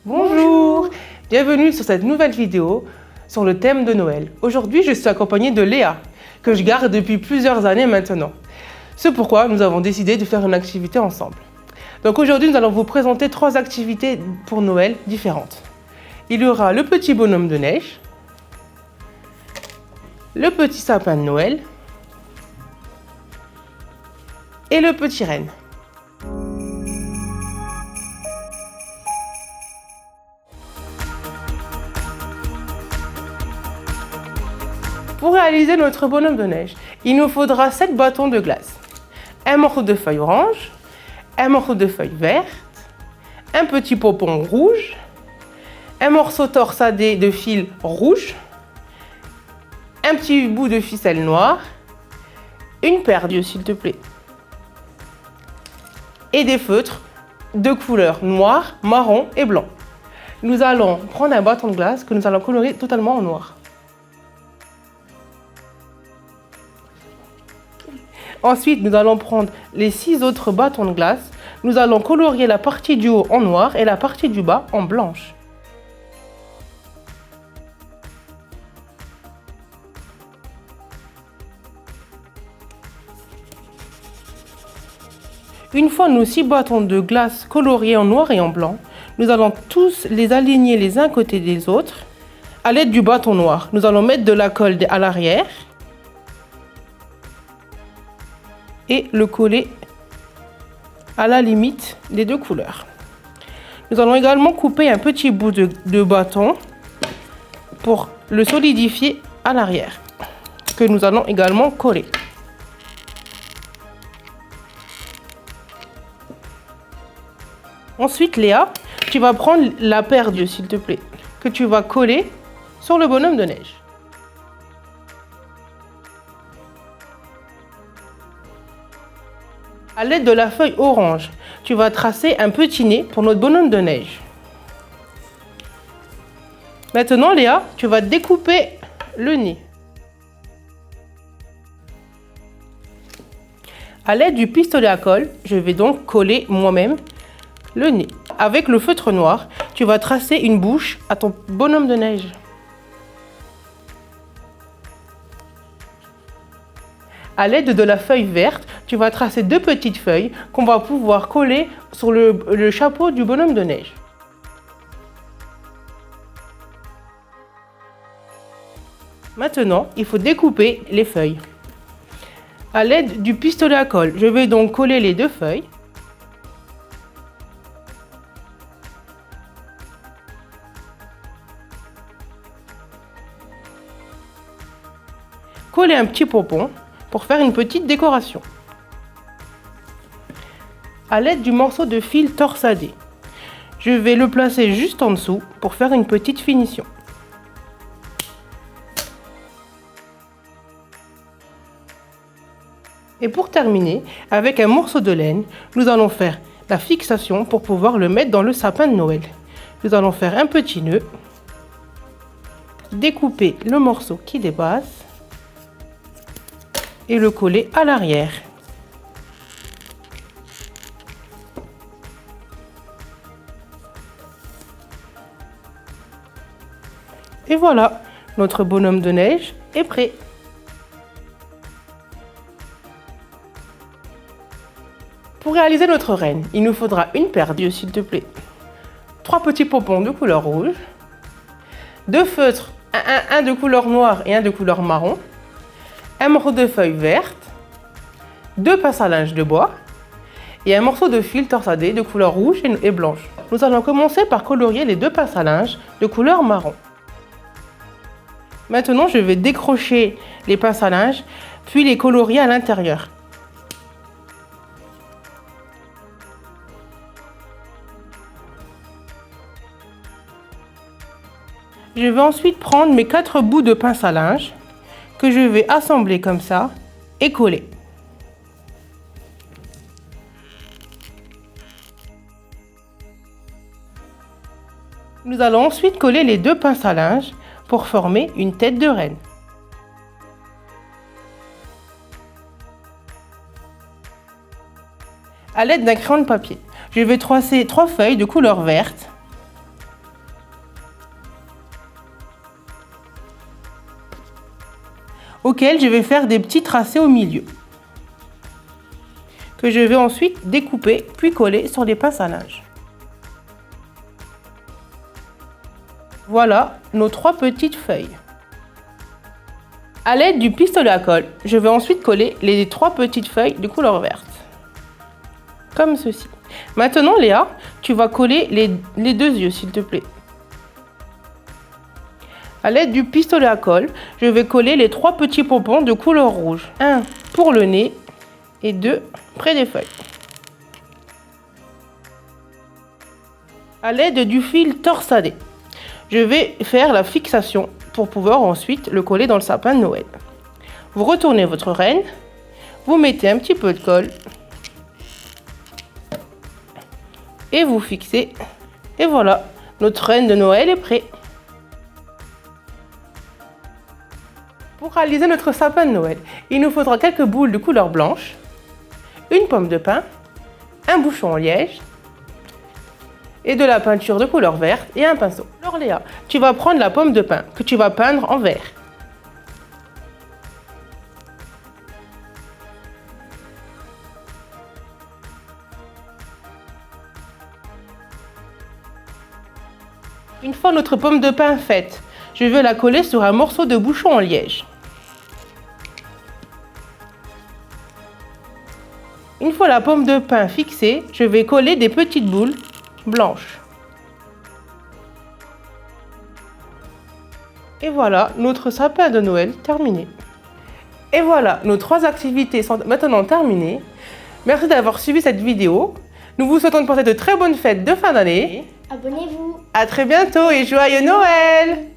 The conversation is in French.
Bonjour, bienvenue sur cette nouvelle vidéo sur le thème de Noël. Aujourd'hui, je suis accompagnée de Léa, que je garde depuis plusieurs années maintenant. C'est pourquoi nous avons décidé de faire une activité ensemble. Donc aujourd'hui, nous allons vous présenter 3 activités pour Noël différentes. Il y aura le petit bonhomme de neige, le petit sapin de Noël et le petit renne. Pour réaliser notre bonhomme de neige, il nous faudra 7 bâtons de glace, un morceau de feuille orange, un morceau de feuille verte, un petit pompon rouge, un morceau torsadé de fil rouge, un petit bout de ficelle noire, une paire d'yeux s'il te plaît, et des feutres de couleur noir, marron et blanc. Nous allons prendre un bâton de glace que nous allons colorer totalement en noir. Ensuite, nous allons prendre les 6 autres bâtons de glace. Nous allons colorier la partie du haut en noir et la partie du bas en blanche. Une fois nos 6 bâtons de glace coloriés en noir et en blanc, nous allons tous les aligner les uns côté des autres. À l'aide du bâton noir, nous allons mettre de la colle à l'arrière et le coller à la limite des 2 couleurs. Nous allons également couper un petit bout de bâton pour le solidifier à l'arrière, que nous allons également coller. Ensuite, Léa, tu vas prendre la paire d'yeux, s'il te plaît, que tu vas coller sur le bonhomme de neige. À l'aide de la feuille orange, tu vas tracer un petit nez pour notre bonhomme de neige. Maintenant, Léa, tu vas découper le nez. À l'aide du pistolet à colle, je vais donc coller moi-même le nez. Avec le feutre noir, tu vas tracer une bouche à ton bonhomme de neige. À l'aide de la feuille verte, tu vas tracer 2 petites feuilles qu'on va pouvoir coller sur le chapeau du bonhomme de neige. Maintenant, il faut découper les feuilles. À l'aide du pistolet à colle, je vais donc coller les 2 feuilles. Coller un petit pompon pour faire une petite décoration. À l'aide du morceau de fil torsadé, je vais le placer juste en dessous pour faire une petite finition. Et pour terminer, avec un morceau de laine, nous allons faire la fixation pour pouvoir le mettre dans le sapin de Noël. Nous allons faire un petit nœud, découper le morceau qui dépasse et le coller à l'arrière. Et voilà, notre bonhomme de neige est prêt. Pour réaliser notre renne, il nous faudra une paire d'yeux, s'il te plaît, 3 petits pompons de couleur rouge, 2 feutres, un de couleur noire et un de couleur marron, un morceau de feuille verte, 2 pinces à linge de bois et un morceau de fil torsadé de couleur rouge et blanche. Nous allons commencer par colorier les 2 pinces à linge de couleur marron. Maintenant, je vais décrocher les pinces à linge puis les colorier à l'intérieur. Je vais ensuite prendre mes 4 bouts de pince à linge que je vais assembler comme ça et coller. Nous allons ensuite coller les 2 pinces à linge pour former une tête de renne. À l'aide d'un crayon de papier, je vais tracer 3 feuilles de couleur verte auquel je vais faire des petits tracés au milieu, que je vais ensuite découper puis coller sur des pinces à linge. Voilà nos 3 petites feuilles. À l'aide du pistolet à colle, je vais ensuite coller les 3 petites feuilles de couleur verte. Comme ceci. Maintenant Léa, tu vas coller les 2 yeux s'il te plaît. À l'aide du pistolet à colle, je vais coller les 3 petits pompons de couleur rouge. 1 pour le nez et 2 près des feuilles. À l'aide du fil torsadé, je vais faire la fixation pour pouvoir ensuite le coller dans le sapin de Noël. Vous retournez votre renne, vous mettez un petit peu de colle et vous fixez. Et voilà, notre renne de Noël est prêt. Pour réaliser notre sapin de Noël, il nous faudra quelques boules de couleur blanche, une pomme de pin, un bouchon en liège et de la peinture de couleur verte et un pinceau. Alors Léa, tu vas prendre la pomme de pin que tu vas peindre en vert. Une fois notre pomme de pin faite, je vais la coller sur un morceau de bouchon en liège. Une fois la pomme de pin fixée, je vais coller des petites boules blanches. Et voilà notre sapin de Noël terminé. Et voilà, nos 3 activités sont maintenant terminées. Merci d'avoir suivi cette vidéo. Nous vous souhaitons de passer de très bonnes fêtes de fin d'année. Abonnez-vous. À très bientôt et joyeux Noël!